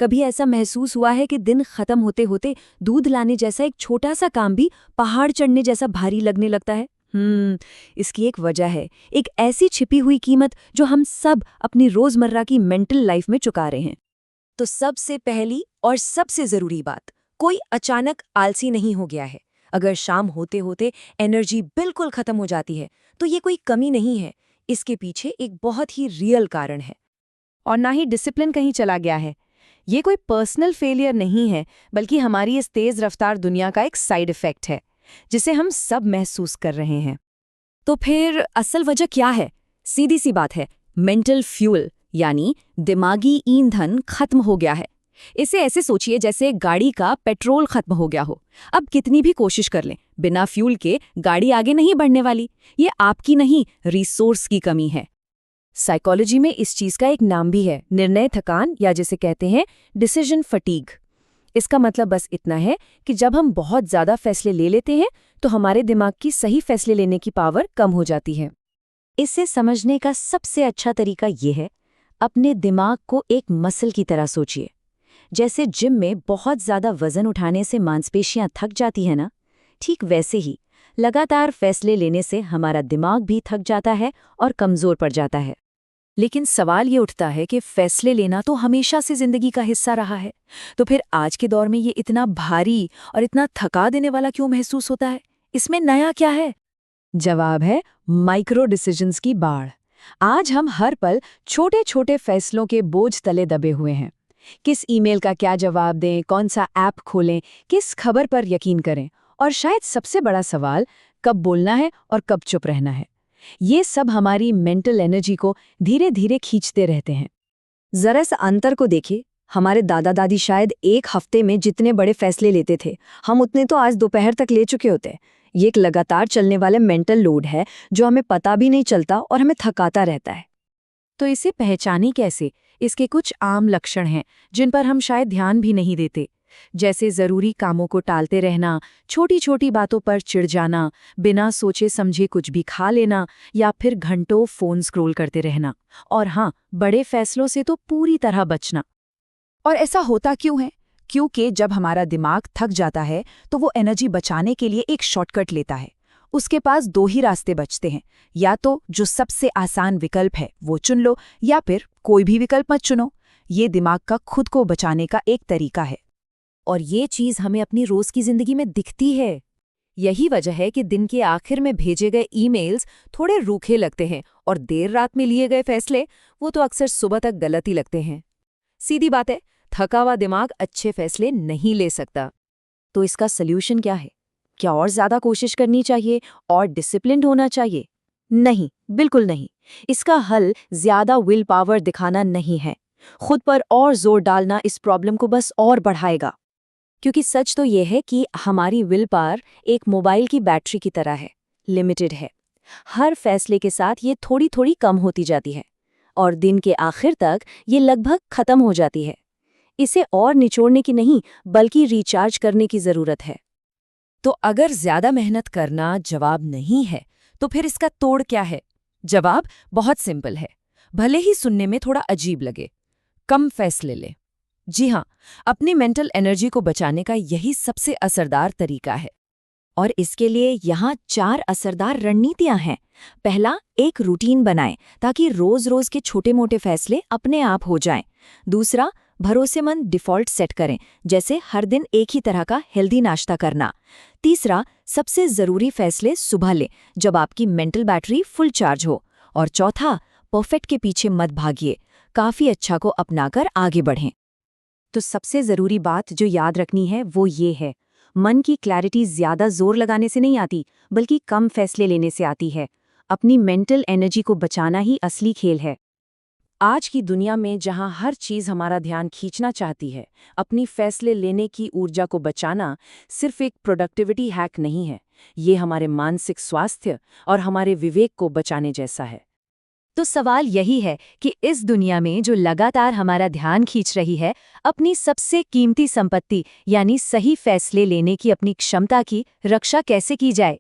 कभी ऐसा महसूस हुआ है कि दिन खत्म होते होते दूध लाने जैसा एक छोटा सा काम भी पहाड़ चढ़ने जैसा भारी लगने लगता है? इसकी एक वजह है, एक ऐसी छिपी हुई कीमत जो हम सब अपनी रोजमर्रा की मेंटल लाइफ में चुका रहे हैं। तो सबसे पहली और सबसे जरूरी बात, कोई अचानक आलसी नहीं हो गया है। अगर शाम होते होते एनर्जी बिल्कुल खत्म हो जाती है तो ये कोई कमी नहीं है, इसके पीछे एक बहुत ही रियल कारण है। और ना ही डिसिप्लिन कहीं चला गया है। ये कोई पर्सनल फेलियर नहीं है, बल्कि हमारी इस तेज रफ्तार दुनिया का एक साइड इफेक्ट है, जिसे हम सब महसूस कर रहे हैं। तो फिर असल वजह क्या है? सीधी सी बात है, मेंटल फ्यूल यानी दिमागी ईंधन खत्म हो गया है। इसे ऐसे सोचिए जैसे गाड़ी का पेट्रोल खत्म हो गया हो। अब कितनी भी कोशिश कर लें, बिना फ्यूल के गाड़ी आगे नहीं बढ़ने वाली। ये आपकी नहीं, रिसोर्स की कमी है। साइकोलॉजी में इस चीज का एक नाम भी है, निर्णय थकान, या जिसे कहते हैं डिसीजन फटीग। इसका मतलब बस इतना है कि जब हम बहुत ज्यादा फैसले ले लेते हैं तो हमारे दिमाग की सही फैसले लेने की पावर कम हो जाती है। इसे समझने का सबसे अच्छा तरीका ये है, अपने दिमाग को एक मसल की तरह सोचिए। जैसे जिम में बहुत ज्यादा वजन उठाने से मांसपेशियां थक जाती है ना, ठीक वैसे ही लगातार फैसले लेने से हमारा दिमाग भी थक जाता है और कमजोर पड़ जाता है। लेकिन सवाल ये उठता है कि फैसले लेना तो हमेशा से जिंदगी का हिस्सा रहा है, तो फिर आज के दौर में ये इतना भारी और इतना थका देने वाला क्यों महसूस होता है? इसमें नया क्या है? जवाब है माइक्रो डिसीजंस की बाढ़। आज हम हर पल छोटे छोटे फैसलों के बोझ तले दबे हुए हैं। किस ईमेल का क्या जवाब दें, कौन सा ऐप खोलें, किस खबर पर यकीन करें, और शायद सबसे बड़ा सवाल, कब बोलना है और कब चुप रहना है। ये सब हमारी मेंटल एनर्जी को धीरे धीरे खींचते रहते हैं। जरा सा अंतर को देखिए, हमारे दादा दादी शायद एक हफ्ते में जितने बड़े फैसले लेते थे, हम उतने तो आज दोपहर तक ले चुके होते। ये एक लगातार चलने वाले मेंटल लोड है जो हमें पता भी नहीं चलता और हमें थकाता रहता है। तो इसे पहचानी कैसे? इसके कुछ आम लक्षण हैं जिन पर हम शायद ध्यान भी नहीं देते, जैसे जरूरी कामों को टालते रहना, छोटी छोटी बातों पर चिढ़ जाना, बिना सोचे समझे कुछ भी खा लेना, या फिर घंटों फोन स्क्रॉल करते रहना। और हाँ, बड़े फैसलों से तो पूरी तरह बचना। और ऐसा होता क्यों है? क्योंकि जब हमारा दिमाग थक जाता है तो वो एनर्जी बचाने के लिए एक शॉर्टकट लेता है। उसके पास दो ही रास्ते बचते हैं, या तो जो सबसे आसान विकल्प है वो चुन लो, या फिर कोई भी विकल्प मत चुनो। ये दिमाग का खुद को बचाने का एक तरीका है, और ये चीज हमें अपनी रोज की जिंदगी में दिखती है। यही वजह है कि दिन के आखिर में भेजे गए ईमेल्स थोड़े रूखे लगते हैं, और देर रात में लिए गए फैसले वो तो अक्सर सुबह तक गलत ही लगते हैं। सीधी बात है, थका हुआ दिमाग अच्छे फैसले नहीं ले सकता। तो इसका सल्यूशन क्या है? क्या और ज्यादा कोशिश करनी चाहिए और डिसिप्लिन्ड होना चाहिए? नहीं, बिल्कुल नहीं। इसका हल ज्यादा विल पावर दिखाना नहीं है। खुद पर और जोर डालना इस प्रॉब्लम को बस और बढ़ाएगा। क्योंकि सच तो यह है कि हमारी विल पावर एक मोबाइल की बैटरी की तरह है, लिमिटेड है। हर फैसले के साथ ये थोड़ी थोड़ी कम होती जाती है और दिन के आखिर तक ये लगभग खत्म हो जाती है। इसे और निचोड़ने की नहीं, बल्कि रिचार्ज करने की जरूरत है। तो अगर ज्यादा मेहनत करना जवाब नहीं है, तो फिर इसका तोड़ क्या है? जवाब बहुत सिंपल है, भले ही सुनने में थोड़ा अजीब लगे। कम फैसले ले। जी हाँ, अपनी मेंटल एनर्जी को बचाने का यही सबसे असरदार तरीका है। और इसके लिए यहाँ 4 असरदार रणनीतियां हैं। पहला, एक रूटीन बनाएं ताकि रोज रोज के छोटे मोटे फैसले अपने आप हो जाएं। दूसरा, भरोसेमंद डिफ़ॉल्ट सेट करें, जैसे हर दिन एक ही तरह का हेल्दी नाश्ता करना। तीसरा, सबसे ज़रूरी फैसले सुबह लें जब आपकी मेंटल बैटरी फुल चार्ज हो। और चौथा, परफेक्ट के पीछे मत भागिए, काफ़ी अच्छा को अपनाकर आगे बढ़ें। तो सबसे ज़रूरी बात जो याद रखनी है वो ये है, मन की क्लैरिटी ज़्यादा जोर लगाने से नहीं आती, बल्कि कम फैसले लेने से आती है। अपनी मेंटल एनर्जी को बचाना ही असली खेल है। आज की दुनिया में जहां हर चीज हमारा ध्यान खींचना चाहती है, अपनी फैसले लेने की ऊर्जा को बचाना सिर्फ एक प्रोडक्टिविटी हैक नहीं है, ये हमारे मानसिक स्वास्थ्य और हमारे विवेक को बचाने जैसा है। तो सवाल यही है कि इस दुनिया में जो लगातार हमारा ध्यान खींच रही है, अपनी सबसे कीमती संपत्ति यानी सही फैसले लेने की अपनी क्षमता की रक्षा कैसे की जाए?